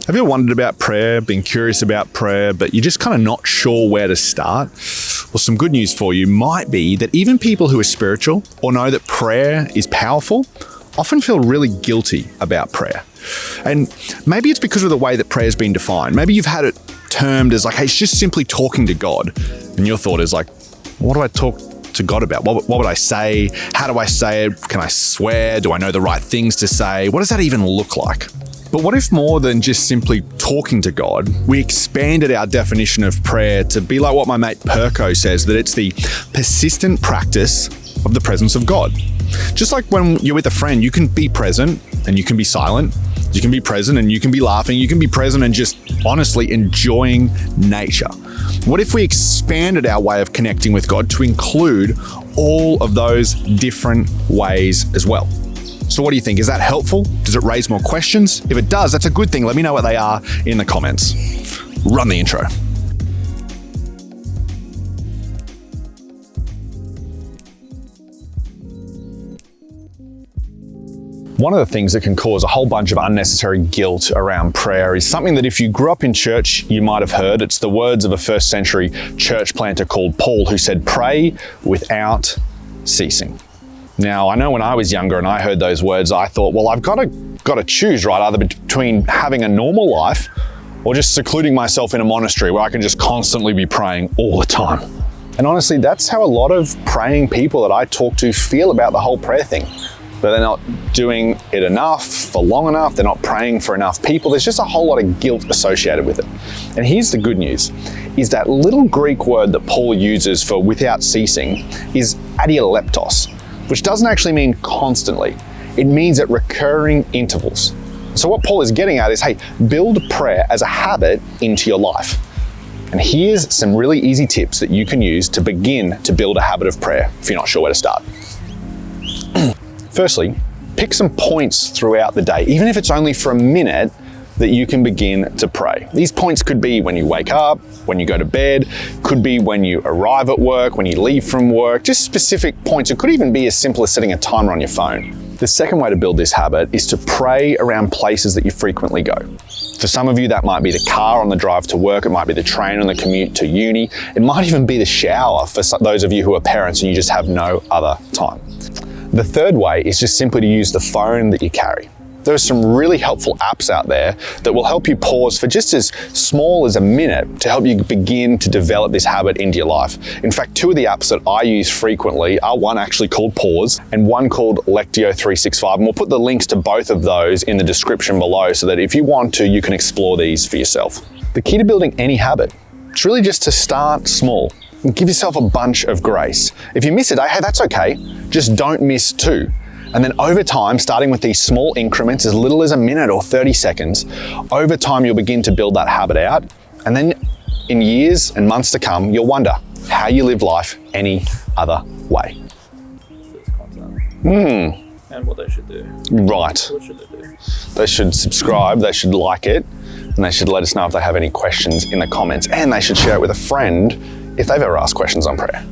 Have you ever wondered about prayer, been curious about prayer, but you're just kind of not sure where to start? Well, some good news for you might be that even people who are spiritual or know that prayer is powerful often feel really guilty about prayer. And maybe it's because of the way that prayer has been defined. Maybe you've had it termed as like, hey, it's just simply talking to God. And your thought is like, what do I talk to God about? What would I say? How do I say it? Can I swear? Do I know the right things to say? What does that even look like? But what if more than just simply talking to God, we expanded our definition of prayer to be like what my mate Perko says, that it's the persistent practice of the presence of God. Just like when you're with a friend, you can be present and you can be silent. You can be present and you can be laughing. You can be present and just honestly enjoying nature. What if we expanded our way of connecting with God to include all of those different ways as well? So what do you think? Is that helpful? Does it raise more questions? If it does, that's a good thing. Let me know what they are in the comments. Run the intro. One of the things that can cause a whole bunch of unnecessary guilt around prayer is something that if you grew up in church, you might have heard. It's the words of a first century church planter called Paul, who said, "Pray without ceasing." Now, I know when I was younger and I heard those words, I thought, well, I've got to choose, right? Either between having a normal life or just secluding myself in a monastery where I can just constantly be praying all the time. And honestly, that's how a lot of praying people that I talk to feel about the whole prayer thing. But they're not doing it enough for long enough. They're not praying for enough people. There's just a whole lot of guilt associated with it. And here's the good news, is that little Greek word that Paul uses for without ceasing is adialeptos, which doesn't actually mean constantly. It means at recurring intervals. So what Paul is getting at is, hey, build prayer as a habit into your life. And here's some really easy tips that you can use to begin to build a habit of prayer if you're not sure where to start. Firstly, pick some points throughout the day, even if it's only for a minute, that you can begin to pray. These points could be when you wake up, when you go to bed, could be when you arrive at work, when you leave from work, just specific points. It could even be as simple as setting a timer on your phone. The second way to build this habit is to pray around places that you frequently go. For some of you, that might be the car on the drive to work. It might be the train on the commute to uni. It might even be the shower for those of you who are parents and you just have no other time. The third way is just simply to use the phone that you carry. There are some really helpful apps out there that will help you pause for just as small as a minute to help you begin to develop this habit into your life. In fact, two of the apps that I use frequently are one actually called Pause and one called Lectio 365. And we'll put the links to both of those in the description below so that if you want to, you can explore these for yourself. The key to building any habit, it's really just to start small and give yourself a bunch of grace. If you miss a day, hey, that's okay. Just don't miss two. And then over time, starting with these small increments, as little as a minute or 30 seconds, over time you'll begin to build that habit out. And then in years and months to come, you'll wonder how you live life any other way. And what they should do. Right. What should they do? They should subscribe, they should like it, and they should let us know if they have any questions in the comments. And they should share it with a friend if they've ever asked questions on prayer.